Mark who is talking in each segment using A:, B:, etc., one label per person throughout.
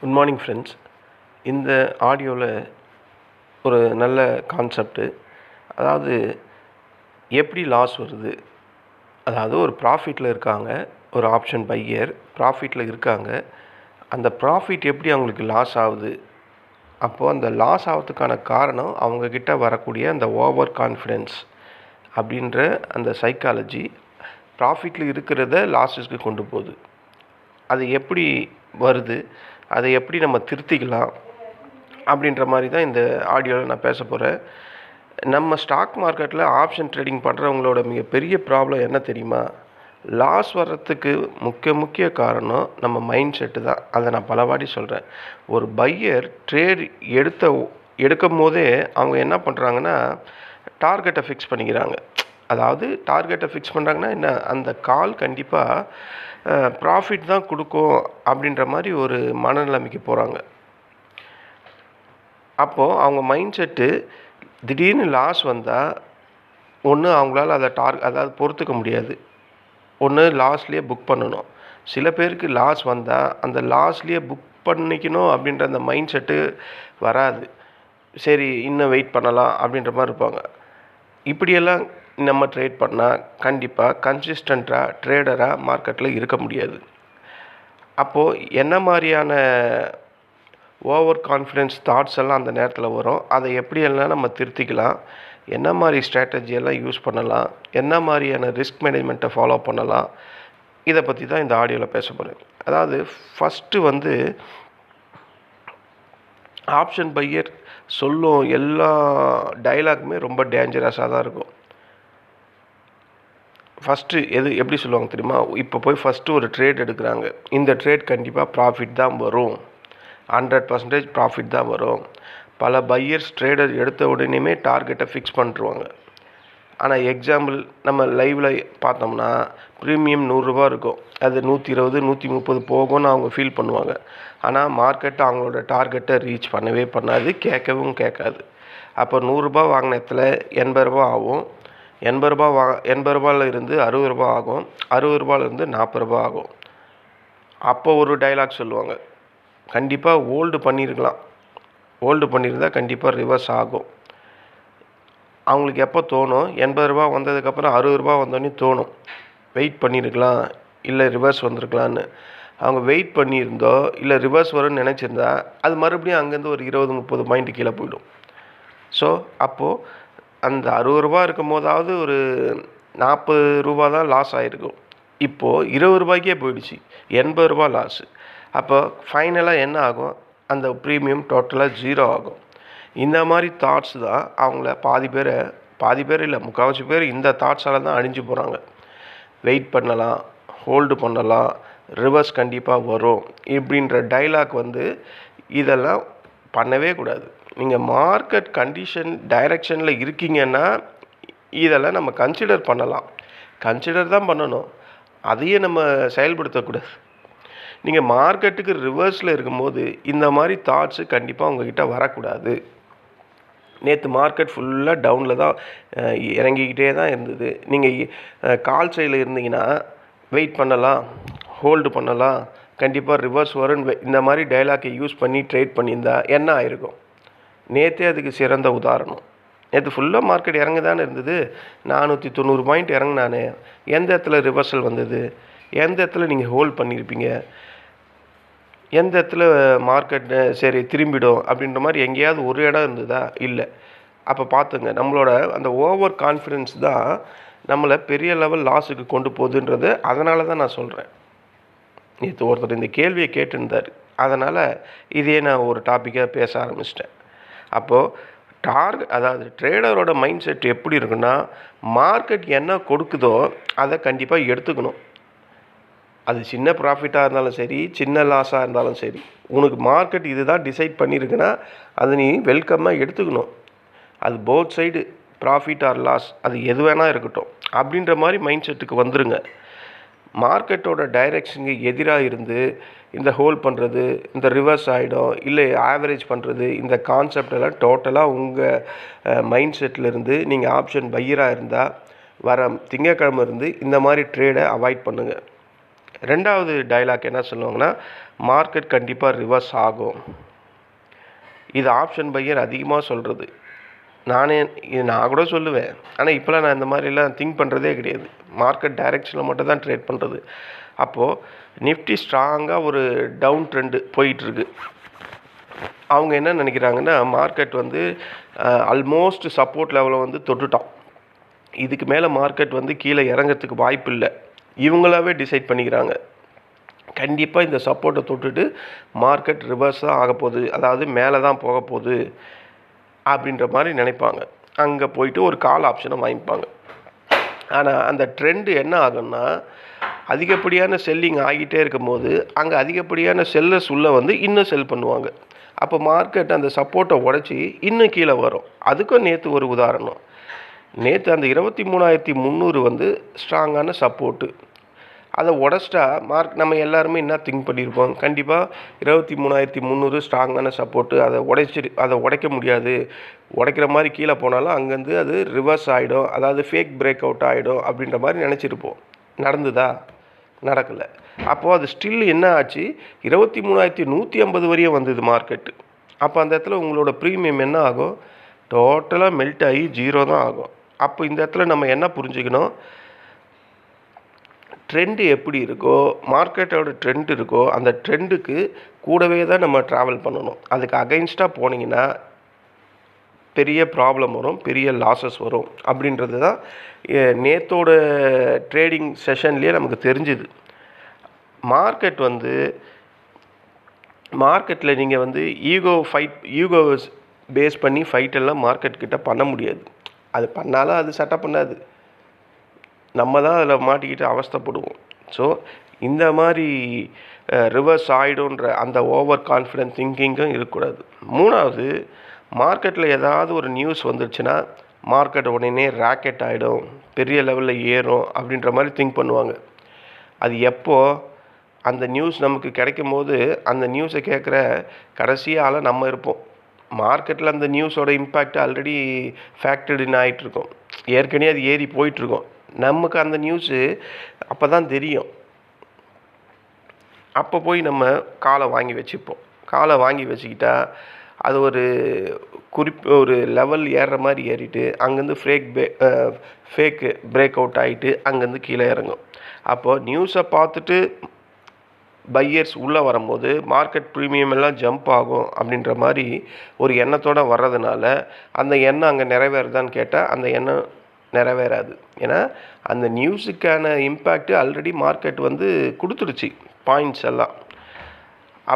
A: Good morning friends. இந்த ஆடியோவில் ஒரு நல்ல கான்செப்ட்டு, அதாவது எப்படி லாஸ் வருது. அதாவது ஒரு ப்ராஃபிட்டில் இருக்காங்க, ஒரு ஆப்ஷன் பையர் ப்ராஃபிட்டில் இருக்காங்க. அந்த ப்ராஃபிட் எப்படி அவங்களுக்கு லாஸ் ஆகுது, அப்போது அந்த லாஸ் ஆகிறதுக்கான காரணம் அவங்கக்கிட்ட வரக்கூடிய அந்த ஓவர் கான்ஃபிடென்ஸ் அப்படின்ற அந்த சைக்காலஜி ப்ராஃபிட்டில் இருக்கிறத லாஸஸ்க்கு கொண்டு போகுது. அது எப்படி வருது, அதை எப்படி நம்ம திருத்திக்கலாம் அப்படின்ற மாதிரி தான் இந்த ஆடியோவில் நான் பேச போகிறேன். நம்ம ஸ்டாக் மார்க்கெட்டில் ஆப்ஷன் ட்ரேடிங் பண்ணுறவங்களோட மிகப்பெரிய ப்ராப்ளம் என்ன தெரியுமா? லாஸ் வர்றதுக்கு முக்கிய காரணம் நம்ம மைண்ட் செட்டு தான். அதை நான் பலவாடி சொல்கிறேன். ஒரு பையர் ட்ரேட் எடுக்கும் போதே அவங்க என்ன பண்ணுறாங்கன்னா, டார்கெட்டை ஃபிக்ஸ் பண்ணிக்கிறாங்க. அதாவது டார்கெட்டை ஃபிக்ஸ் பண்ணுறாங்கன்னா என்ன, அந்த கால் கண்டிப்பாக ப்ராஃபிட் தான் கொடுக்கும் அப்படின்ற மாதிரி ஒரு மனநிலைமைக்கு போகிறாங்க. அப்போது அவங்க மைண்ட் செட்டு திடீர்னு லாஸ் வந்தால் ஒன்று அவங்களால அதை அதாவது பொறுத்துக்க முடியாது. ஒன்று லாஸ்லேயே புக் பண்ணணும். சில பேருக்கு லாஸ் வந்தால் அந்த லாஸ்லேயே புக் பண்ணிக்கணும் அப்படின்ற அந்த மைண்ட் செட்டு வராது. சரி, இன்னும் வெயிட் பண்ணலாம் அப்படின்ற மாதிரி இருப்பாங்க. இப்படியெல்லாம் நம்ம ட்ரேட் பண்ணால் கண்டிப்பாக கன்சிஸ்டண்ட்டாக ட்ரேடராக மார்க்கெட்டில் இருக்க முடியாது. அப்போது என்ன மாதிரியான ஓவர் கான்ஃபிடென்ஸ் தாட்ஸ் எல்லாம் அந்த நேரத்தில் வரும், அதை எப்படியெல்லாம் நம்ம திருத்திக்கலாம், என்ன மாதிரி ஸ்ட்ராட்டஜியெல்லாம் யூஸ் பண்ணலாம், என்ன மாதிரியான ரிஸ்க் மேனேஜ்மெண்ட்டை ஃபாலோ பண்ணலாம், இதை பற்றி தான் இந்த ஆடியோவில் பேச போகிறேன். அதாவது ஃபஸ்ட்டு ஆப்ஷன் பையர் சொல்லும் எல்லா டைலாக்குமே ரொம்ப டேஞ்சரஸாக தான் இருக்கும். ஃபஸ்ட்டு எப்படி சொல்லுவாங்க தெரியுமா? இப்போ போய் ஃபஸ்ட்டு ஒரு ட்ரேட் எடுக்கிறாங்க. இந்த ட்ரேட் கண்டிப்பாக ப்ராஃபிட் தான் வரும், 100% ப்ராஃபிட் தான் வரும். பல பையர்ஸ் ட்ரேடர் எடுத்த உடனேயுமே டார்கெட்டை ஃபிக்ஸ் பண்ணிருவாங்க. ஆனால் எக்ஸாம்பிள் நம்ம லைவில் பார்த்தோம்னா ப்ரீமியம் 100 ரூபா இருக்கும், அது 120 130 போகும்னு அவங்க ஃபீல் பண்ணுவாங்க. ஆனால் மார்க்கெட்டை அவங்களோட டார்கெட்டை ரீச் பண்ணாது, கேட்காது. அப்போ 100 ரூபா வாங்கின இடத்துல 80 ரூபா ஆகும், 80 ரூபாயில் இருந்து 60 ரூபா ஆகும், 60 ரூபாயிலேருந்து 40 ரூபா ஆகும். அப்போ ஒரு டைலாக் சொல்லுவாங்க, கண்டிப்பாக ஹோல்டு பண்ணியிருந்தால் கண்டிப்பாக ரிவர்ஸ் ஆகும். அவங்களுக்கு எப்போ தோணும், 80 ரூபா வந்ததுக்கப்புறம் 60 ரூபா வந்தோடனே தோணும், வெயிட் பண்ணியிருக்கலாம், இல்லை ரிவர்ஸ் வந்திருக்கலான்னு. அவங்க வெயிட் பண்ணியிருந்தோ இல்லை ரிவர்ஸ் வரும்னு நினச்சிருந்தா அது மறுபடியும் அங்கேருந்து ஒரு 20-30 பாயிண்ட் கீழே போயிடும். ஸோ அப்போது அந்த 60 ரூபா இருக்கும் போதாவது ஒரு 40 ரூபா தான் லாஸ் ஆகிருக்கும். இப்போது 20 ரூபாய்க்கே போயிடுச்சு, 80 ரூபா லாஸு. அப்போ ஃபைனலாக என்ன ஆகும், அந்த ப்ரீமியம் டோட்டலாக 0 ஆகும். இந்த மாதிரி தாட்ஸ் தான் அவங்கள பாதி பேர் இல்லை, முக்கால்வாசி பேர் இந்த தாட்ஸால் தான் அழிஞ்சு போகிறாங்க. வெயிட் பண்ணலாம், ஹோல்டு பண்ணலாம், ரிவர்ஸ் கண்டிப்பாக வரும் இப்படின்ற டைலாக் இதெல்லாம் பண்ணவே கூடாது. நீங்கள் மார்க்கெட் கண்டிஷன் டைரெக்ஷனில் இருக்கீங்கன்னா இதெல்லாம் நம்ம கன்சிடர் தான் பண்ணணும், அதையே நம்ம செயல்படுத்தக்கூடாது. நீங்கள் மார்க்கெட்டுக்கு ரிவர்ஸில் இருக்கும்போது இந்த மாதிரி தாட்ஸு கண்டிப்பாக உங்கள்கிட்ட வரக்கூடாது. நேற்று மார்க்கெட் ஃபுல்லாக டவுனில் தான் இறங்கிக்கிட்டே தான் இருந்தது. நீங்கள் கால் சைடில் இருந்தீங்கன்னா வெயிட் பண்ணலாம், ஹோல்டு பண்ணலாம், கண்டிப்பாக ரிவர்ஸ் வரும்னு இந்த மாதிரி டைலாக்கை யூஸ் பண்ணி ட்ரேட் பண்ணியிருந்தா என்ன ஆயிருக்கும்? நேற்றே அதுக்கு சிறந்த உதாரணம். நேற்று ஃபுல்லாக மார்க்கெட் இறங்கி தானே இருந்தது, 490 பாயிண்ட் இறங்கினானே, எந்த இடத்துல ரிவர்சல் வந்தது, எந்த இடத்துல நீங்கள் ஹோல்ட் பண்ணியிருப்பீங்க, எந்த இடத்துல மார்க்கெட் சரி திரும்பிடும் அப்படின்ற மாதிரி எங்கேயாவது ஒரு இடம் இருந்ததா? இல்லை. அப்போ பார்த்துங்க, நம்மளோட அந்த ஓவர் கான்ஃபிடென்ஸ் தான் நம்மளை பெரிய லெவல் லாஸுக்கு கொண்டு போகுதுன்றது. அதனால தான் நான் சொல்கிறேன். நேற்று ஒருத்தர் இந்த கேள்வியை கேட்டிருந்தார், அதனால் இதையே நான் ஒரு டாப்பிக்காக பேச ஆரம்பிச்சிட்டேன். அப்போது அதாவது ட்ரேடரோட மைண்ட் செட் எப்படி இருக்குன்னா, மார்க்கெட் என்ன கொடுக்குதோ அதை கண்டிப்பாக எடுத்துக்கணும். அது சின்ன ப்ராஃபிட்டாக இருந்தாலும் சரி, சின்ன லாஸாக இருந்தாலும் சரி, உனக்கு மார்க்கெட் இது தான் டிசைட் பண்ணியிருக்குன்னா அதை நீ வெல்கமாக எடுத்துக்கணும். அது both side profit or loss, அது எது வேணால் இருக்கட்டும் அப்படின்ற மாதிரி மைண்ட் செட்டுக்கு வந்துடுங்க. மார்க்கெட்டோட டைரெக்ஷனுக்கு எதிராக இருந்து இந்த ஹோல்ட் பண்ணுறது, இந்த ரிவர்ஸ் ஆகிடும், இல்லை ஆவரேஜ் பண்ணுறது, இந்த கான்செப்டெல்லாம் டோட்டலாக உங்கள் மைண்ட் செட்டில் நீங்கள் ஆப்ஷன் பையராக இருந்தால் வர திங்கக்கிழமை இந்த மாதிரி ட்ரேடை அவாய்ட் பண்ணுங்கள். ரெண்டாவது டயலாக் என்ன சொல்லுவாங்கன்னா, மார்க்கெட் கண்டிப்பாக ரிவர்ஸ் ஆகும். இது ஆப்ஷன் பையர் அதிகமாக சொல்கிறது. நான் கூட சொல்லுவேன். ஆனால் இப்போலாம் நான் இந்த மாதிரிலாம் திங்க் பண்ணுறதே கிடையாது. மார்க்கெட் டைரெக்ஷனில் மட்டும் தான் ட்ரேட் பண்ணுறது. அப்போது நிஃப்டி ஸ்ட்ராங்காக ஒரு டவுன் ட்ரெண்டு போயிட்டுருக்கு. அவங்க என்ன நினைக்கிறாங்கன்னா, மார்க்கெட் வந்து ஆல்மோஸ்ட் சப்போர்ட் லெவலை வந்து தொட்டுட்டான். இதுக்கு மேலே மார்க்கெட் வந்து கீழே இறங்கிறதுக்கு வாய்ப்பு இல்லை. இவங்களாவே டிசைட் பண்ணிக்கிறாங்க. கண்டிப்பாக இந்த சப்போர்ட்டை தொட்டுட்டு மார்க்கெட் ரிவர்ஸ் தான் ஆக போகுது, அதாவது மேலே தான் போக போகுது அப்படின்ற மாதிரி நினைப்பாங்க. அங்கே போயிட்டு ஒரு கால் ஆப்ஷனை வாங்கிப்பாங்க. ஆனால் அந்த ட்ரெண்டு என்ன ஆகும்னா, அதிகப்படியான செல்லிங் ஆகிட்டே இருக்கும்போது அங்கே அதிகப்படியான செல்லர்ஸ் உள்ளே வந்து இன்னும் செல் பண்ணுவாங்க. அப்போ மார்க்கெட் அந்த சப்போர்ட்டை உடச்சி இன்னும் கீழே வரும். அதுக்கும் நேற்று ஒரு உதாரணம். நேற்று அந்த 23,300 வந்து ஸ்ட்ராங்கான சப்போர்ட்டு. அதை உடச்சிட்டா நம்ம எல்லாருமே என்ன திங்க் பண்ணியிருப்போம், கண்டிப்பாக 23,300 ஸ்ட்ராங்கான சப்போர்ட்டு, அதை உடைக்க முடியாது, உடைக்கிற மாதிரி கீழே போனாலும் அங்கேருந்து அது ரிவர்ஸ் ஆகிடும், அதாவது ஃபேக் பிரேக் அவுட் ஆகிடும் அப்படின்ற மாதிரி நினச்சிருப்போம். நடந்துதா? நடக்கலை. அப்போது அது ஸ்டில் என்ன ஆச்சு, 23,150 வரையும் வந்தது மார்க்கெட்டு. அப்போ அந்த இடத்துல உங்களோட ப்ரீமியம் என்ன ஆகும், டோட்டலாக மெல்ட் ஆகி 0 தான் ஆகும். அப்போ இந்த இடத்துல நம்ம என்ன புரிஞ்சுக்கணும், ட்ரெண்டு எப்படி இருக்கோ, மார்க்கெட்டோட ட்ரெண்ட் இருக்கோ, அந்த ட்ரெண்டுக்கு கூடவே தான் நம்ம ட்ராவல் பண்ணணும். அதுக்கு அகைன்ஸ்டாக போனீங்கன்னா பெரிய ப்ராப்ளம் வரும், பெரிய லாஸஸ் வரும் அப்படின்றது தான் நேத்தோட ட்ரேடிங் செஷன்லேயே நமக்கு தெரிஞ்சுது. மார்க்கெட்டில் நீங்கள் வந்து ஈகோ பேஸ் பண்ணி ஃபைட்டெல்லாம் மார்க்கெட் கிட்ட பண்ண முடியாது. அது பண்ணாலும் அது செட்டப் பண்ணாது, நம்ம தான் அதில் மாட்டிக்கிட்டு அவஸ்தைப்படுவோம். ஸோ இந்த மாதிரி ரிவர்ஸ் ஆகிடும்ன்ற அந்த ஓவர் கான்ஃபிடென்ட் திங்கிங்கும் இருக்கக்கூடாது. மூணாவது, மார்க்கெட்டில் ஏதாவது ஒரு நியூஸ் வந்துடுச்சுன்னா மார்க்கெட் உடனே ராக்கெட் ஆகிடும், பெரிய லெவலில் ஏறும் அப்படின்ற மாதிரி திங்க் பண்ணுவாங்க. அது எப்போது அந்த நியூஸ் நமக்கு கிடைக்கும் போது அந்த நியூஸை கேட்குற கடைசியால் நம்ம இருப்போம். மார்க்கெட்டில் அந்த நியூஸோட இம்பேக்ட் ஆல்ரெடி ஃபேக்டர்ட் இன் ஆகிட்டுருக்கோம், ஏற்கனவே அது ஏறி போயிட்டுருக்கோம். நமக்கு அந்த நியூஸு அப்போ தான் தெரியும். அப்போ போய் நம்ம காலை வாங்கி வச்சுப்போம். காலை வாங்கி வச்சுக்கிட்டா அது ஒரு லெவல் ஏறுற மாதிரி ஏறிட்டு அங்கேருந்து ஃபேக் பிரேக் அவுட் ஆகிட்டு அங்கேருந்து கீழே இறங்கும். அப்போது நியூஸை பார்த்துட்டு பையர்ஸ் உள்ளே வரும்போது மார்க்கெட் ப்ரீமியம் எல்லாம் ஜம்ப் ஆகும் அப்படின்ற மாதிரி ஒரு எண்ணத்தோடு வர்றதுனால அந்த எண்ணம் அங்கே நிறைவேறுதான்னு கேட்டால் அந்த எண்ணம் நிறைவேறாது. ஏன்னா அந்த நியூஸுக்கான இம்பேக்ட் ஆல்ரெடி மார்க்கெட் வந்து கொடுத்துடுச்சு பாயிண்ட்ஸ் எல்லாம்.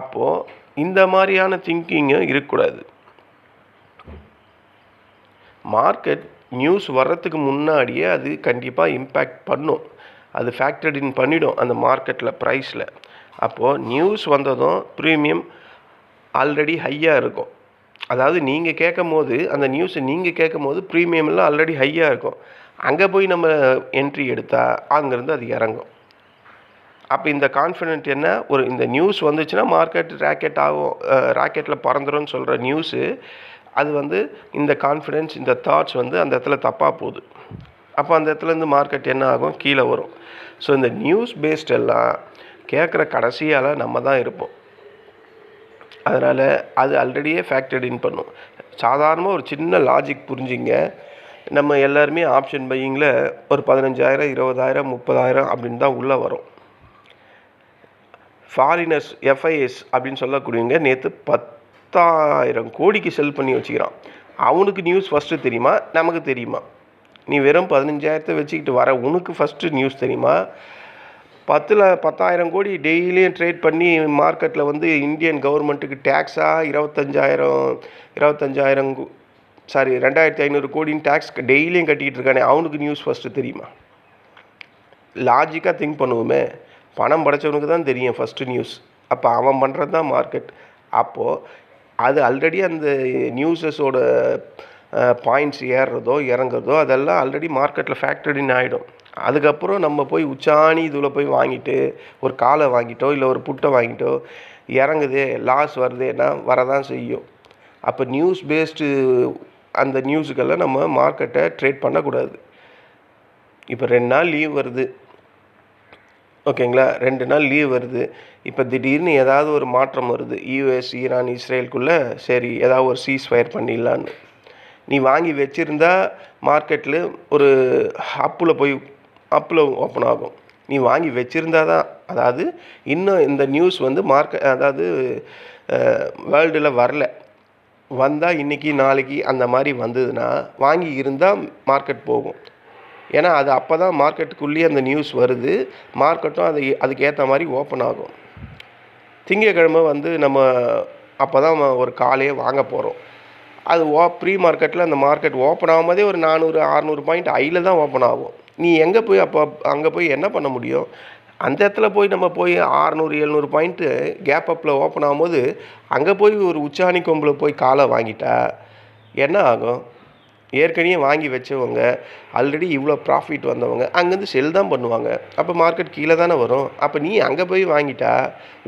A: அப்போது இந்த மாதிரியான திங்கிங்கும் இருக்கக்கூடாது. மார்க்கெட் நியூஸ் வர்றதுக்கு முன்னாடியே அது கண்டிப்பாக இம்பேக்ட் பண்ணும், அது ஃபேக்டர்ட் இன் பண்ணிடும் அந்த மார்க்கெட்டில் ப்ரைஸில். அப்போது நியூஸ் வந்ததும் ப்ரீமியம் ஆல்ரெடி ஹையாக இருக்கும். அதாவது நீங்கள் கேட்கும் போது அந்த நியூஸை நீங்கள் கேட்கும் போது ப்ரீமியம்லாம் ஆல்ரெடி ஹையாக இருக்கும். அங்கே போய் நம்ம என்ட்ரி எடுத்தால் அங்கேருந்து அது இறங்கும். அப்போ இந்த கான்ஃபிடென்ட் என்ன, இந்த நியூஸ் வந்துச்சுன்னா மார்க்கெட் ராக்கெட் ஆகும், ராக்கெட்டில் பறந்துரும்னு சொல்கிற நியூஸு, அது வந்து இந்த கான்ஃபிடென்ஸ், இந்த தாட்ஸ் வந்து அந்த இடத்துல தப்பாக போகுது. அப்போ அந்த இடத்துலேருந்து மார்க்கெட் என்ன ஆகும், கீழே வரும். ஸோ இந்த நியூஸ் பேஸ்ட் எல்லாம் கேட்குற கடைசியால் நம்ம தான் இருப்போம். அதனால் அது ஆல்ரெடியே ஃபேக்டர்ட் இன் பண்ணும். சாதாரணமாக ஒரு சின்ன லாஜிக் புரிஞ்சிங்க. நம்ம எல்லாருமே ஆப்ஷன் பையிங்கில் ஒரு 15,000, 20,000, 30,000 அப்படின்னு தான் உள்ளே வரும். ஃபாரினர்ஸ் FIS அப்படின்னு சொல்லக்கூடியவங்க நேற்று 10,000 கோடிக்கு செல் பண்ணி வச்சுக்கிறான். அவனுக்கு நியூஸ் ஃபஸ்ட்டு தெரியுமா, நமக்கு தெரியுமா? நீ வெறும் 15,000 வச்சுக்கிட்டு வர உனக்கு ஃபஸ்ட்டு நியூஸ் தெரியுமா? 10,000 கோடி டெய்லியும் ட்ரேட் பண்ணி மார்க்கெட்டில் வந்து இந்தியன் கவர்மெண்ட்டுக்கு டேக்ஸாக 2,500 கோடின்னு டேக்ஸ் டெய்லியும் கட்டிக்கிட்டு இருக்கானே, அவனுக்கு நியூஸ் ஃபஸ்ட்டு தெரியுமா? லாஜிக்காக திங்க் பண்ணுவோமே, பணம் படைச்சவனுக்கு தான் தெரியும் ஃபஸ்ட்டு நியூஸ். அப்போ அவன் பண்ணுறது தான் மார்க்கெட். அப்போது அது ஆல்ரெடி அந்த நியூஸஸோட பாயிண்ட்ஸ் ஏறுறதோ இறங்குறதோ அதெல்லாம் ஆல்ரெடி மார்க்கெட்டில் ஃபேக்டர்டின் ஆகிடும். அதுக்கப்புறம் நம்ம போய் உச்சாணி இதில் போய் வாங்கிட்டு ஒரு காலை வாங்கிட்டோ இல்லை ஒரு புட்டை வாங்கிட்டோ இறங்குதே லாஸ் வருதேன்னா வரதான் செய்யும். அப்போ நியூஸ் பேஸ்டு அந்த நியூஸுக்கெல்லாம் நம்ம மார்க்கெட்டை ட்ரேட் பண்ணக்கூடாது. இப்போ 2 நாள் லீவ் வருது, ஓகேங்களா, 2 நாள் லீவ் வருது. இப்போ திடீர்னு ஏதாவது ஒரு மாற்றம் வருது. யுஎஸ், ஈரான், இஸ்ரேலுக்குள்ளே சரி ஏதாவது ஒரு சீஸ்ஃபயர் பண்ணிடலான்னு. நீ வாங்கி வச்சுருந்தா மார்க்கெட்டில் ஒரு அப்பில் ஓப்பன் ஆகும். நீ வாங்கி வச்சுருந்தா தான், அதாவது இன்னும் இந்த நியூஸ் வந்து அதாவது வேர்ல்டில் வரல. வந்தால் இன்றைக்கி நாளைக்கு அந்த மாதிரி வந்ததுன்னா வாங்கி இருந்தால் மார்க்கெட் போகும். ஏன்னா அது அப்போ தான் மார்க்கெட்டுக்குள்ளேயே அந்த நியூஸ் வருது. மார்க்கெட்டும் அதுக்கேற்ற மாதிரி ஓப்பன் ஆகும். திங்கக்கிழமை வந்து நம்ம அப்போ தான் ஒரு காலையே வாங்க போகிறோம். அது ப்ரீ மார்க்கெட்டில் அந்த மார்க்கெட் ஓப்பன் ஆகும்போதே ஒரு 400-600 பாயிண்ட் ஹையில் தான் ஓப்பன் ஆகும். நீ எங்கே போய் அங்கே போய் என்ன பண்ண முடியும்? அந்த இடத்துல போய் நம்ம போய் 600-700 பாயிண்ட்டு கேப் அப்பில் ஓப்பன் ஆகும்போது அங்கே போய் ஒரு உச்சாணி கொம்பில் போய் காலை வாங்கிட்டா என்ன ஆகும்? ஏற்கனவே வாங்கி வச்சவங்க, ஆல்ரெடி இவ்வளோ ப்ராஃபிட் வந்தவங்க அங்கேருந்து செல் தான் பண்ணுவாங்க. அப்போ மார்க்கெட் கீழே தானே வரும். அப்போ நீ அங்கே போய் வாங்கிட்டா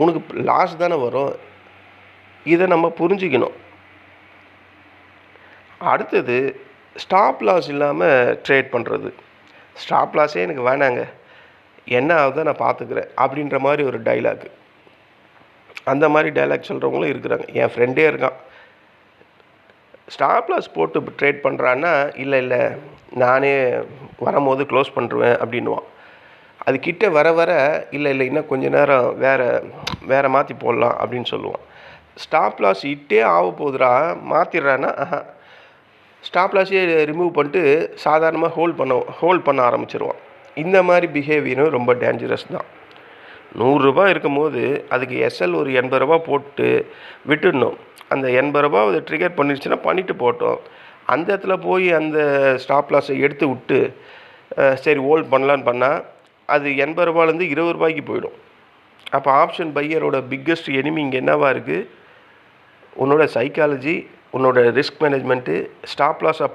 A: உனக்கு லாஸ் தானே வரும். இதை நம்ம புரிஞ்சுக்கணும். அடுத்தது ஸ்டாப் லாஸ் இல்லாமல் ட்ரேட் பண்ணுறது. ஸ்டாப் லாஸே எனக்கு வேணாங்க, என்ன ஆகுதோ நான் பார்த்துக்கிறேன் அப்படின்ற மாதிரி ஒரு டைலாக். அந்த மாதிரி டைலாக் சொல்கிறவங்களும் இருக்கிறாங்க. என் ஃப்ரெண்டே இருக்கான். ஸ்டாப் லாஸ் போட்டு ட்ரேட் பண்ணுறான்னா, இல்லை நானே வரும்போது க்ளோஸ் பண்ணுருவேன் அப்படின்வான். அது கிட்ட வர வர இல்லை இன்னும் கொஞ்சம் நேரம் வேறு மாற்றி போடலாம் அப்படின்னு சொல்லுவான். ஸ்டாப் லாஸ் இட்டே ஆக போகுதுரா, மாற்றிடுறான்னா ஸ்டாப் லாஸே ரிமூவ் பண்ணிட்டு சாதாரணமாக ஹோல்ட் பண்ண ஆரம்பிச்சிருவான். இந்த மாதிரி பிஹேவியரும் ரொம்ப டேஞ்சரஸ் தான். 100 ரூபாய் இருக்கும்போது அதுக்கு எஸ்எல் ஒரு 80 ரூபா போட்டு விட்டுடணும். அந்த 80 ரூபா அதை ட்ரிகர் பண்ணிடுச்சுன்னா பண்ணிவிட்டு போட்டோம். அந்த இடத்துல போய் அந்த ஸ்டாப் லாஸை எடுத்து விட்டு சரி ஹோல்ட் பண்ணலான்னு பண்ணால் அது 80 ரூபாலேருந்து 20 ரூபாய்க்கு போயிடும். அப்போ ஆப்ஷன் பையரோட பிக்கஸ்ட் எனிமி இங்கே என்னவா இருக்குது? உன்னோட சைக்காலஜி, உன்னோட ரிஸ்க் மேனேஜ்மெண்ட்டு, ஸ்டாப் லாஸை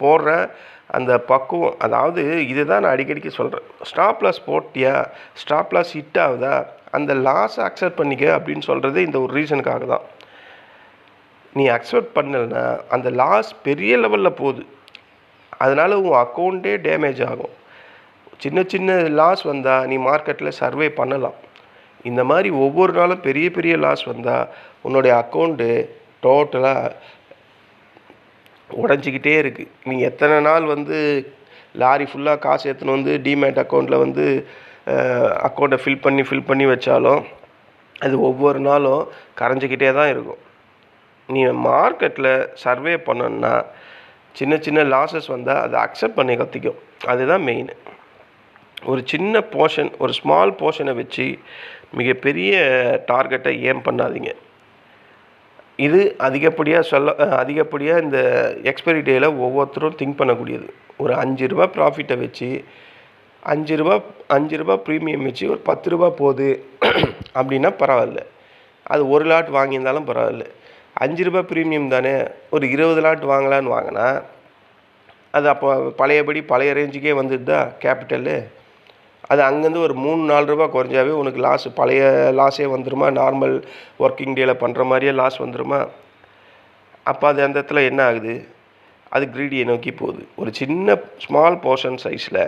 A: போடுற அந்த பக்குவம். அதாவது இதை தான் நான் அடிக்கடிக்கு சொல்கிறேன். ஸ்டாப் லாஸ் போட்டியா, ஸ்டாப் லாஸ் ஹிட் ஆகுதா, அந்த லாஸை அக்செப்ட் பண்ணிக்க அப்படின்னு சொல்கிறது இந்த ஒரு ரீசனுக்காக தான். நீ அக்செப்ட் பண்ணலைன்னா அந்த லாஸ் பெரிய லெவலில் போகுது. அதனால் உன் அக்கௌண்ட்டே டேமேஜ் ஆகும். சின்ன சின்ன லாஸ் வந்தால் நீ மார்க்கெட்டில் சர்வே பண்ணலாம். இந்த மாதிரி ஒவ்வொரு நாளும் பெரிய பெரிய லாஸ் வந்தால் உன்னுடைய அக்கௌண்ட்டு டோட்டலாக உடஞ்சிக்கிட்டே இருக்குது. நீ எத்தனை நாள் வந்து லாரி ஃபுல்லாக காசு எடுத்துன்னு வந்து டிமேட் அக்கௌண்ட்டில் வந்து அக்கௌண்ட்டை ஃபில் பண்ணி வச்சாலும் அது ஒவ்வொரு நாளும் கரைஞ்சிக்கிட்டே தான் இருக்கும். நீ மார்க்கெட்டில் சர்வே பண்ணணுன்னா சின்ன சின்ன லாஸஸ் வந்தால் அதை அக்செப்ட் பண்ணி கற்றுக்கும். அதுதான் மெயின். ஒரு சின்ன போர்ஷன், ஒரு ஸ்மால் போர்ஷனை வச்சு மிகப்பெரிய டார்கெட்டை ஏம் பண்ணாதீங்க. இது அதிகப்படியாக இந்த எக்ஸ்பைரி டேயில் ஒவ்வொருத்தரும் திங்க் பண்ணக்கூடியது. ஒரு 5 ரூபா ப்ராஃபிட்டை வச்சு 5 ரூபா ப்ரீமியம் வச்சு ஒரு 10 ரூபா போகுது அப்படின்னா பரவாயில்ல. அது ஒரு லாட் வாங்கியிருந்தாலும் பரவாயில்ல. 5 ரூபா ப்ரீமியம் தானே, ஒரு 20 லாட் வாங்கலான்னு வாங்கினா அது அப்போ பழைய ரேஞ்சுக்கே வந்துடுதா கேபிட்டலு. அது அங்கேருந்து ஒரு 3-4 ரூபா குறைஞ்சாவே உனக்கு பழைய லாஸே வந்துடுமா? நார்மல் ஒர்க்கிங் டேயில் பண்ணுற மாதிரியே லாஸ் வந்துடுமா? அப்போ அது அந்த இடத்துல என்ன ஆகுது? அது கிரீடியை நோக்கி போகுது. ஒரு சின்ன ஸ்மால் போர்ஷன் சைஸில்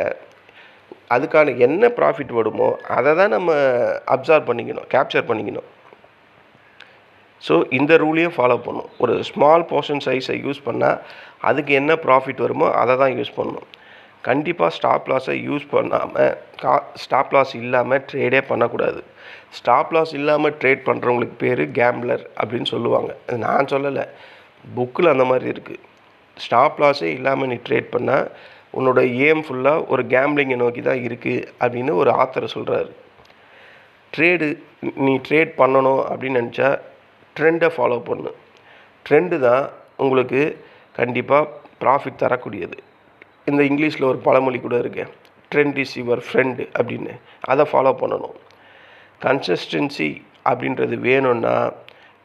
A: அதுக்கான என்ன ப்ராஃபிட் வருமோ அதை தான் நம்ம கேப்சர் பண்ணிக்கணும். ஸோ இந்த ரூலையும் ஃபாலோ பண்ணணும். ஒரு ஸ்மால் போர்ஷன் சைஸை யூஸ் பண்ணால் அதுக்கு என்ன ப்ராஃபிட் வருமோ அதை தான் யூஸ் பண்ணணும். கண்டிப்பாக ஸ்டாப் லாஸை யூஸ் பண்ணாமல் ஸ்டாப் லாஸ் இல்லாமல் ட்ரேடே பண்ணக்கூடாது. ஸ்டாப் லாஸ் இல்லாமல் ட்ரேட் பண்ணுறவங்களுக்கு பேர் கேம்ப்ளர் அப்படின்னு சொல்லுவாங்க. அது நான் சொல்லலை, புக்கில் அந்த மாதிரி இருக்குது. ஸ்டாப் லாஸே இல்லாமல் நீ ட்ரேட் பண்ணால் உன்னோட ஏம் ஃபுல்லாக ஒரு கேம்பிளிங்கை நோக்கி தான் இருக்குது அப்படின்னு ஒரு ஆத்தர் சொல்கிறாரு. நீ ட்ரேட் பண்ணணும் அப்படின்னு நினச்சா ட்ரெண்டை ஃபாலோ பண்ணு. ட்ரெண்டு தான் உங்களுக்கு கண்டிப்பாக ப்ராஃபிட் தரக்கூடியது. இந்த இங்கிலீஷில் ஒரு பழமொழி கூட இருக்கு, ட்ரெண்ட் இஸ் யுவர் ஃப்ரெண்டு அப்படின்னு. அதை ஃபாலோ பண்ணணும். கன்சிஸ்டன்சி அப்படின்றது வேணும்னா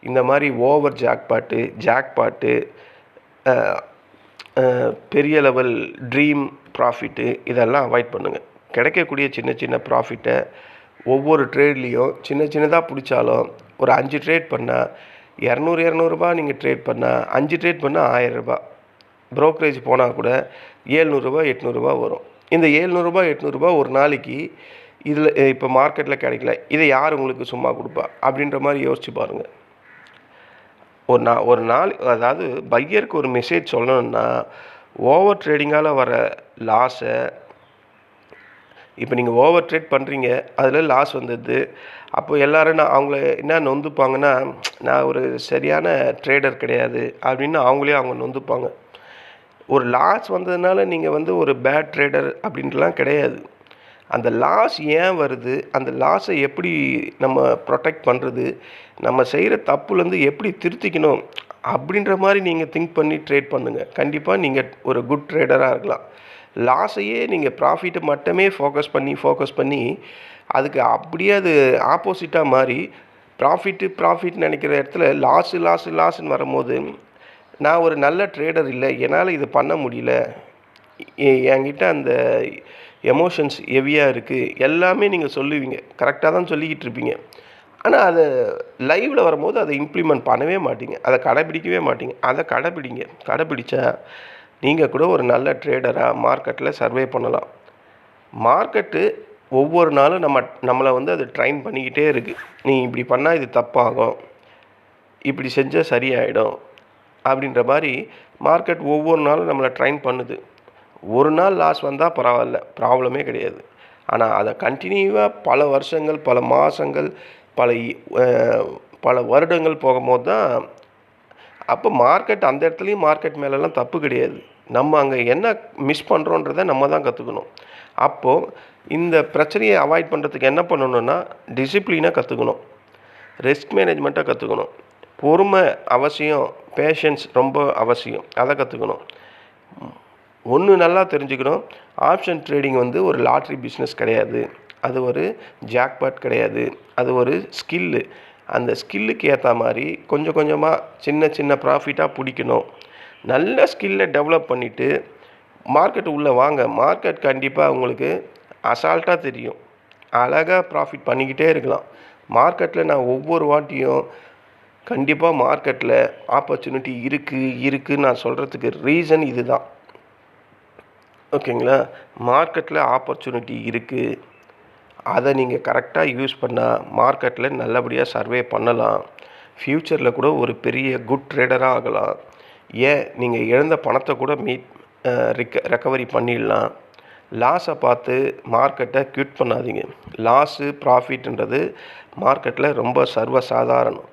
A: இந்த மாதிரி ஓவர் ஜாக்பாட்டு பெரிய லெவல் ட்ரீம் ப்ராஃபிட்டு இதெல்லாம் அவாய்ட் பண்ணுங்கள். கிடைக்கக்கூடிய சின்ன சின்ன ப்ராஃபிட்டை ஒவ்வொரு ட்ரேட்லேயும் சின்னதாக பிடிச்சாலும் ஒரு 5 ட்ரேட் பண்ணால் 200 ரூபா நீங்கள் ட்ரேட் பண்ணால் 5 ட்ரேட் பண்ணால் 1000 ரூபா. ப்ரோக்கரேஜ் போனால் கூட 700 ரூபா 800 ரூபா வரும். இந்த 700 ரூபா 800 ரூபா ஒரு நாளைக்கு இதில் இப்போ மார்க்கெட்டில் கிடைக்கல, இதை யார் உங்களுக்கு சும்மா கொடுப்பா அப்படின்ற மாதிரி யோசிச்சு பாருங்கள். ஒரு நாள் அதாவது பையருக்கு ஒரு மெசேஜ் சொல்லணும்னா, ஓவர் ட்ரேடிங்கால் வர லாஸை இப்போ நீங்கள் ஓவர் ட்ரேட் பண்ணுறீங்க, அதில் லாஸ் வந்துடுது. அப்போ எல்லோரும் அவங்கள என்ன நொந்துப்பாங்கன்னா, நான் ஒரு சரியான ட்ரேடர் கிடையாது அப்படின்னு அவங்க நொந்துப்பாங்க. ஒரு லாஸ் வந்ததுனால நீங்கள் ஒரு பேட் ட்ரேடர் அப்படின்ட்டுலாம் கிடையாது. அந்த லாஸ் ஏன் வருது, அந்த லாஸை எப்படி நம்ம ப்ரொடெக்ட் பண்ணுறது, நம்ம செய்கிற தப்புலேருந்து எப்படி திருத்திக்கணும் அப்படின்ற மாதிரி நீங்கள் திங்க் பண்ணி ட்ரேட் பண்ணுங்கள். கண்டிப்பாக நீங்கள் ஒரு குட் ட்ரேடராக இருக்கலாம். லாஸையே நீங்கள் ப்ராஃபிட்டை மட்டுமே ஃபோக்கஸ் பண்ணி அதுக்கு அப்படியே அது ஆப்போசிட்டாக மாறி ப்ராஃபிட் நினைக்கிற இடத்துல லாஸுன்னு வரும்போது, நான் ஒரு நல்ல ட்ரேடர் இல்லை, என்னால் இது பண்ண முடியல, என்கிட்ட அந்த எமோஷன்ஸ் ஹெவியாக இருக்குது எல்லாமே நீங்கள் சொல்லுவீங்க. கரெக்டாக தான் சொல்லிக்கிட்டு இருப்பீங்க. ஆனால் அதை லைவில் வரும்போது அதை இம்ப்ளிமெண்ட் பண்ணவே மாட்டீங்க, அதை கடைப்பிடிக்கவே மாட்டீங்க. அதை கடைப்பிடிச்சா நீங்கள் கூட ஒரு நல்ல ட்ரேடராக மார்க்கெட்டில் சர்வே பண்ணலாம். மார்க்கெட்டு ஒவ்வொரு நாளும் நம்மளை அது ட்ரைன் பண்ணிக்கிட்டே இருக்குது. நீ இப்படி பண்ணால் இது தப்பாகும், இப்படி செஞ்சால் சரியாயிடும் அப்படின்ற மாதிரி மார்க்கெட் ஒவ்வொரு நாளும் நம்மளை ட்ரைன் பண்ணுது. ஒரு நாள் லாஸ் வந்தால் பரவாயில்ல, ப்ராப்ளமே கிடையாது. ஆனால் அதை கண்டினியூவாக பல வருஷங்கள், பல மாதங்கள், பல வருடங்கள் போகும்போது தான் அப்போ மார்க்கெட் அந்த இடத்துலையும் மார்க்கெட் மேலெலாம் தப்பு கிடையாது. நம்ம அங்கே என்ன மிஸ் பண்ணுறோன்றதை நம்ம தான் கற்றுக்கணும். அப்போது இந்த பிரச்சனையை அவாய்ட் பண்ணுறதுக்கு என்ன பண்ணணுன்னா, டிசிப்ளினாக கற்றுக்கணும், ரிஸ்க் மேனேஜ்மெண்ட்டை கற்றுக்கணும், பொறுமை அவசியம், பேஷன்ஸ் ரொம்ப அவசியம், அதை கற்றுக்கணும். ஒன்று நல்லா தெரிஞ்சுக்கணும், ஆப்ஷன் ட்ரேடிங் ஒரு லாட்ரி பிஸ்னஸ் கிடையாது, அது ஒரு ஜாக்பாட் கிடையாது, அது ஒரு ஸ்கில்லு. அந்த ஸ்கில்லுக்கு ஏற்ற மாதிரி கொஞ்சம் கொஞ்சமாக சின்ன ப்ராஃபிட்டாக பிடிக்கணும். நல்ல ஸ்கில்லை டெவலப் பண்ணிவிட்டு மார்க்கெட்டு உள்ளே வாங்க. மார்க்கெட் கண்டிப்பாக உங்களுக்கு அசால்ட்டாக தெரியும், அழகாக ப்ராஃபிட் பண்ணிக்கிட்டே இருக்கலாம். மார்க்கெட்டில் நான் ஒவ்வொரு வாட்டியும் கண்டிப்பாக மார்க்கெட்டில் ஆப்பர்ச்சுனிட்டி இருக்குதுன்னு நான் சொல்கிறதுக்கு ரீசன் இது தான். ஓகேங்களா? மார்க்கெட்டில் ஆப்பர்ச்சுனிட்டி இருக்குது, அதை நீங்கள் கரெக்டாக யூஸ் பண்ணால் மார்க்கெட்டில் நல்லபடியாக சர்வே பண்ணலாம். ஃப்யூச்சரில் கூட ஒரு பெரிய குட் ட்ரேடராக ஆகலாம். ஏன் நீங்கள் இழந்த பணத்தை கூட ரெக்கவரி பண்ணிடலாம். லாஸை பார்த்து மார்க்கெட்டை குவிட் பண்ணாதீங்க. லாஸு ப்ராஃபிட்ன்றது மார்க்கெட்டில் ரொம்ப சர்வசாதாரணம்.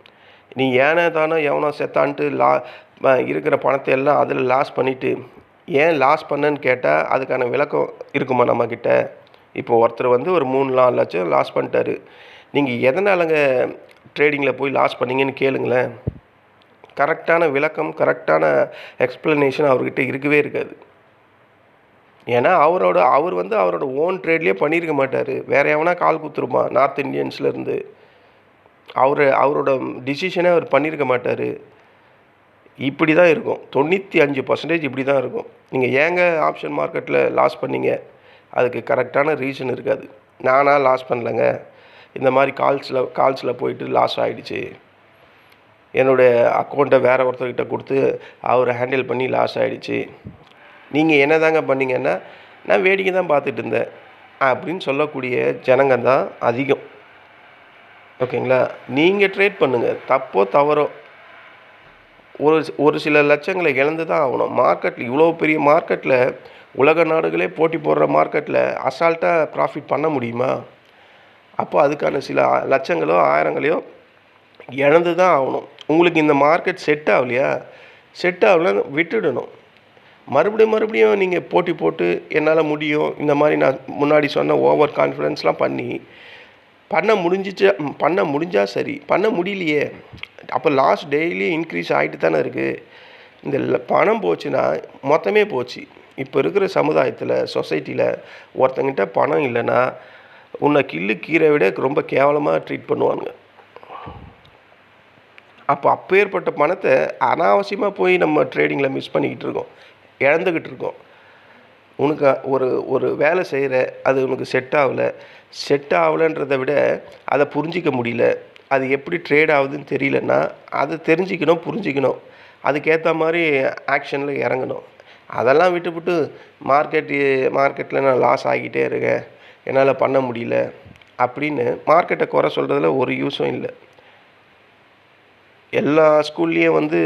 A: நீ ஏனோ தானோ எவனோ செத்தான்ட்டு இருக்கிற பணத்தை எல்லாம் அதில் லாஸ் பண்ணிவிட்டு ஏன் லாஸ் பண்ணேன்னு கேட்டால் அதுக்கான விளக்கம் இருக்குமா நம்மக்கிட்ட? இப்போ ஒருத்தர் ஒரு 3-4 லட்சம் லாஸ் பண்ணிட்டாரு. நீங்கள் எதனாலங்க ட்ரேடிங்கில் போய் லாஸ் பண்ணீங்கன்னு கேளுங்களேன். கரெக்டான விளக்கம், கரெக்டான எக்ஸ்ப்ளனேஷன் அவர்கிட்ட இருக்கவே இருக்காது. ஏன்னா அவர் அவரோட ஓன் ட்ரேட்லேயே பண்ணியிருக்க மாட்டார். வேறு எவனா கால் குத்துருமா நார்த் இந்தியன்ஸ்லேருந்து, அவரோட டிசிஷனே அவர் பண்ணியிருக்க மாட்டார். இப்படி தான் இருக்கும். 95% இப்படி தான் இருக்கும். நீங்கள் ஏங்க ஆப்ஷன் மார்க்கெட்டில் லாஸ் பண்ணீங்க, அதுக்கு கரெக்டான ரீசன் இருக்காது. நானாக லாஸ் பண்ணலைங்க, இந்த மாதிரி கால்ஸில் போயிட்டு லாஸ் ஆகிடுச்சு, என்னுடைய அக்கௌண்ட்டை வேறு ஒருத்தர்கிட்ட கொடுத்து அவரை ஹேண்டில் பண்ணி லாஸ் ஆகிடுச்சு, நீங்கள் என்ன தாங்க பண்ணீங்கன்னா நான் வேடிக்கை தான் பார்த்துட்டு இருந்தேன் அப்படின்னு சொல்லக்கூடிய ஜனங்க தான் அதிகம். ஓகேங்களா? நீங்கள் ட்ரேட் பண்ணுங்கள், தப்போ தவறோ ஒரு சில லட்சங்களை இழந்து தான் ஆகணும். மார்க்கெட்டில் இவ்வளோ பெரிய மார்க்கெட்டில், உலக நாடுகளே போட்டி போடுற மார்க்கெட்டில் அசால்ட்டாக ப்ராஃபிட் பண்ண முடியுமா? அப்போ அதுக்கான சில லட்சங்களோ ஆயிரங்களையோ இழந்து தான் ஆகணும். உங்களுக்கு இந்த மார்க்கெட் செட் ஆகலையா, செட் ஆகலன்னு விட்டுடணும். மறுபடியும் நீங்கள் போட்டி போட்டு என்னால் முடியும், இந்த மாதிரி நான் முன்னாடி சொன்ன ஓவர் கான்ஃபிடென்ஸ்லாம் பண்ண முடிஞ்சால் சரி, பண்ண முடியலையே, அப்போ லாஸ் டெய்லி இன்க்ரீஸ் ஆகிட்டு தானே இருக்குது. இந்த பணம் போச்சுன்னா மொத்தமே போச்சு. இப்போ இருக்கிற சமுதாயத்தில், சொசைட்டியில் ஒருத்தங்கிட்ட பணம் இல்லைன்னா உன்னை கீரை விட ரொம்ப கேவலமாக ட்ரீட் பண்ணுவாங்க. அப்பேற்பட்ட பணத்தை அனாவசியமாக போய் நம்ம ட்ரேடிங்கில் மிஸ் பண்ணிக்கிட்டு இருக்கோம், இழந்துக்கிட்டு இருக்கோம். உனக்கு ஒரு வேலை செய்கிற, அது உனக்கு செட் ஆகலைன்றதை விட அதை புரிஞ்சிக்க முடியல, அது எப்படி ட்ரேட் ஆகுதுன்னு தெரியலன்னா அதை தெரிஞ்சிக்கணும், புரிஞ்சிக்கணும், அதுக்கேற்ற மாதிரி ஆக்ஷனில் இறங்கணும். அதெல்லாம் விட்டுவிட்டு மார்க்கெட்டில் நான் லாஸ் ஆகிட்டே இருக்கேன், என்னால் பண்ண முடியல அப்படின்னு மார்க்கெட்டை குறை சொல்கிறதுல ஒரு யூஸும் இல்லை. எல்லா ஸ்கூல்லேயும் வந்து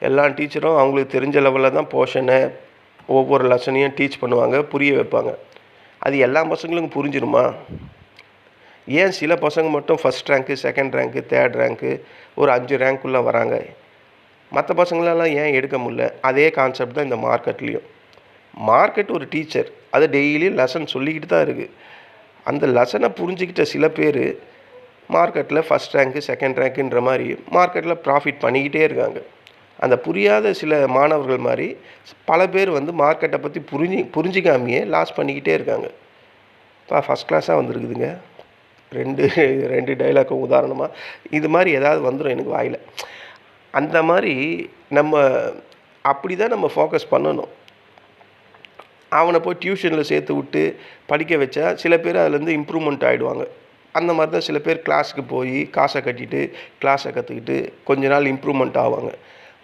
A: எல்லா டீச்சரும் அவங்களுக்கு தெரிஞ்ச லெவலில் தான் போர்ஷனை ஒவ்வொரு லெசனையும் டீச் பண்ணுவாங்க, புரிய வைப்பாங்க. அது எல்லா பசங்களுக்கும் புரிஞ்சிருமா? ஏன் சில பசங்க மட்டும் first rank, second rank, third rank, ஒரு 5 ரேங்க்குள்ளே வராங்க? மற்ற பசங்களெல்லாம் ஏன் எடுக்க முடியல? அதே கான்செப்ட் தான் இந்த மார்க்கெட்லேயும். மார்க்கெட் ஒரு டீச்சர், அது டெய்லியும் லெசன் சொல்லிக்கிட்டு தான் இருக்குது. அந்த லெசனை புரிஞ்சுக்கிட்ட சில பேர் மார்க்கெட்டில் ஃபஸ்ட் ரேங்க்கு, செகண்ட் ரேங்க்குன்ற மாதிரி மார்க்கெட்டில் ப்ராஃபிட் பண்ணிக்கிட்டே இருக்காங்க. அந்த புரியாத சில மாணவர்கள் மாதிரி பல பேர் வந்து மார்க்கெட்டை பற்றி புரிஞ்சிக்காமையே லாஸ் பண்ணிக்கிட்டே இருக்காங்க. ஃபஸ்ட் கிளாஸாக வந்திருக்குதுங்க. ரெண்டு டைலாக்கும் உதாரணமாக இது மாதிரி ஏதாவது வந்துடும் எனக்கு வாயில். அந்த மாதிரி நம்ம அப்படி தான் நம்ம ஃபோக்கஸ் பண்ணணும். அவனை போய் டியூஷனில் சேர்த்து விட்டு படிக்க வச்சா சில பேர் அதுலேருந்து இம்ப்ரூவ்மெண்ட் ஆகிடுவாங்க. அந்த மாதிரி தான் சில பேர் கிளாஸுக்கு போய் காசை கட்டிட்டு கிளாஸை கற்றுக்கிட்டு கொஞ்ச நாள் இம்ப்ரூவ்மெண்ட் ஆவாங்க.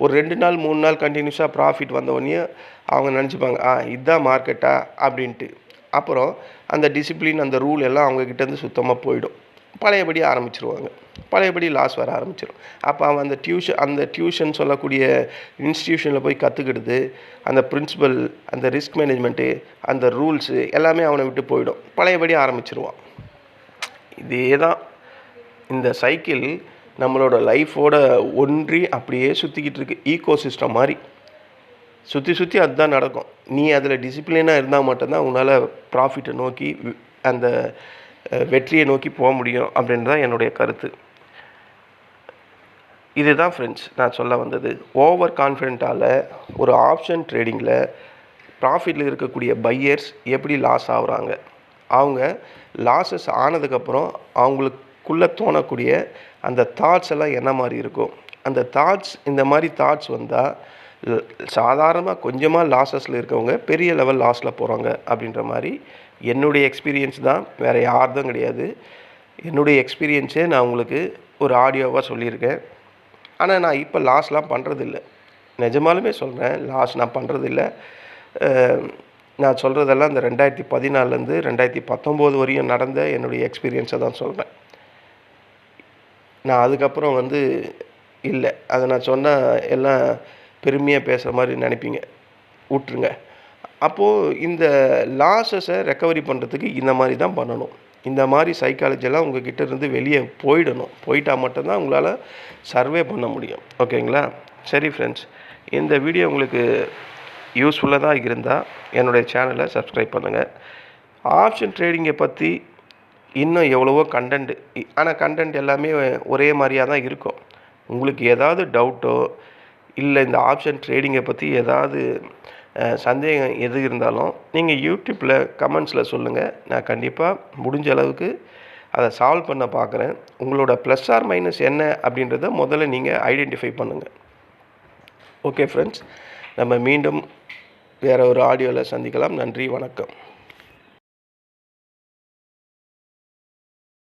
A: ஒரு 2 நாள் 3 நாள் கண்டினியூஸாக ப்ராஃபிட் வந்தவொடனே அவங்க நினச்சிப்பாங்க, இதுதான் மார்க்கெட்டா அப்படின்ட்டு. அப்புறம் அந்த டிசிப்ளின், அந்த ரூல் எல்லாம் அவங்கக்கிட்டேருந்து சுத்தமாக போயிடும். பழையபடி ஆரம்பிச்சிருவாங்க. பழையபடி லாஸ் வர ஆரம்பிச்சிடும். அப்போ அவன் அந்த டியூஷன் சொல்லக்கூடிய இன்ஸ்டியூஷனில் போய் கற்றுக்கிடுது, அந்த பிரின்சிபல், அந்த ரிஸ்க் மேனேஜ்மெண்ட்டு, அந்த ரூல்ஸு எல்லாமே அவனை விட்டு போயிடும். பழையபடி ஆரம்பிச்சிருவான். இதே தான் இந்த சைக்கிள் நம்மளோட லைஃபோட ஒன்றி அப்படியே சுற்றிக்கிட்டு இருக்குது. ஈகோ சிஸ்டம் மாதிரி சுற்றி அதுதான் நடக்கும். நீ அதில் டிசிப்ளினாக இருந்தால் மட்டும்தான் உன்னால் ப்ராஃபிட்டை நோக்கி, அந்த வெற்றியை நோக்கி போக முடியும் அப்படின்றது தான் என்னுடைய கருத்து. இதுதான் ஃப்ரெண்ட்ஸ் நான் சொல்ல வந்தது. ஓவர் கான்ஃபிடென்ட்டால் ஒரு ஆப்ஷன் ட்ரேடிங்கில் ப்ராஃபிட்டில் இருக்கக்கூடிய பையர்ஸ் எப்படி லாஸ் ஆகுறாங்க, அவங்க லாஸஸ் ஆனதுக்கப்புறம் அவங்களுக்குள்ளே தோணக்கூடிய அந்த தாட்ஸ் எல்லாம் என்ன மாதிரி இருக்கும். அந்த தாட்ஸ், இந்த மாதிரி தாட்ஸ் வந்தால் சாதாரணமாக கொஞ்சமாக லாஸஸில் இருக்கவங்க பெரிய லெவல் லாஸில் போகிறாங்க அப்படின்ற மாதிரி என்னுடைய எக்ஸ்பீரியன்ஸ் தான், வேறு யார்தும் கிடையாது. என்னுடைய எக்ஸ்பீரியன்ஸே நான் உங்களுக்கு ஒரு ஆடியோவாக சொல்லியிருக்கேன். ஆனால் நான் இப்போ லாஸ்லாம் பண்ணுறதில்ல. நிஜமாலுமே சொல்கிறேன், லாஸ் நான் பண்ணுறதில்ல. நான் சொல்கிறதெல்லாம் இந்த 2014லேருந்து 2019 வரையும் நடந்த என்னுடைய எக்ஸ்பீரியன்ஸை தான் சொல்கிறேன். நான் அதுக்கப்புறம் வந்து இல்லை, அதை நான் சொன்னால் எல்லாம் பெருமையாக பேசுகிற மாதிரி நினைப்பீங்க, விட்ருங்க. அப்போது இந்த லாஸஸை ரெக்கவரி பண்ணுறதுக்கு இந்த மாதிரி தான் பண்ணணும். இந்த மாதிரி சைக்காலஜியெல்லாம் உங்கள் கிட்டே இருந்து வெளியே போயிடணும். போயிட்டால் மட்டும்தான் உங்களால் சர்வே பண்ண முடியும். ஓகேங்களா? சரி ஃப்ரெண்ட்ஸ், இந்த வீடியோ உங்களுக்கு யூஸ்ஃபுல்லாக தான் இருந்தால் என்னுடைய சேனலை சப்ஸ்கிரைப் பண்ணுங்கள். ஆப்ஷன் ட்ரேடிங்கை பற்றி இன்னும் எவ்வளவோ கண்டென்ட், ஆனால் கண்டென்ட் எல்லாமே ஒரே மாதிரியாக தான் இருக்கும். உங்களுக்கு ஏதாவது டவுட்டோ இல்லை இந்த ஆப்ஷன் ட்ரேடிங்கை பற்றி ஏதாவது சந்தேகம் எது இருந்தாலும் நீங்கள் யூடியூப்பில் கமெண்ட்ஸில் சொல்லுங்கள். நான் கண்டிப்பாக முடிஞ்ச அளவுக்கு அதை சால்வ் பண்ண பார்க்குறேன். உங்களோட ப்ளஸ் ஆர் மைனஸ் என்ன அப்படின்றத முதல்ல நீங்கள் ஐடென்டிஃபை பண்ணுங்கள். ஓகே ஃப்ரெண்ட்ஸ், நம்ம மீண்டும் வேறு ஒரு ஆடியோவில் சந்திக்கலாம். நன்றி, வணக்கம்.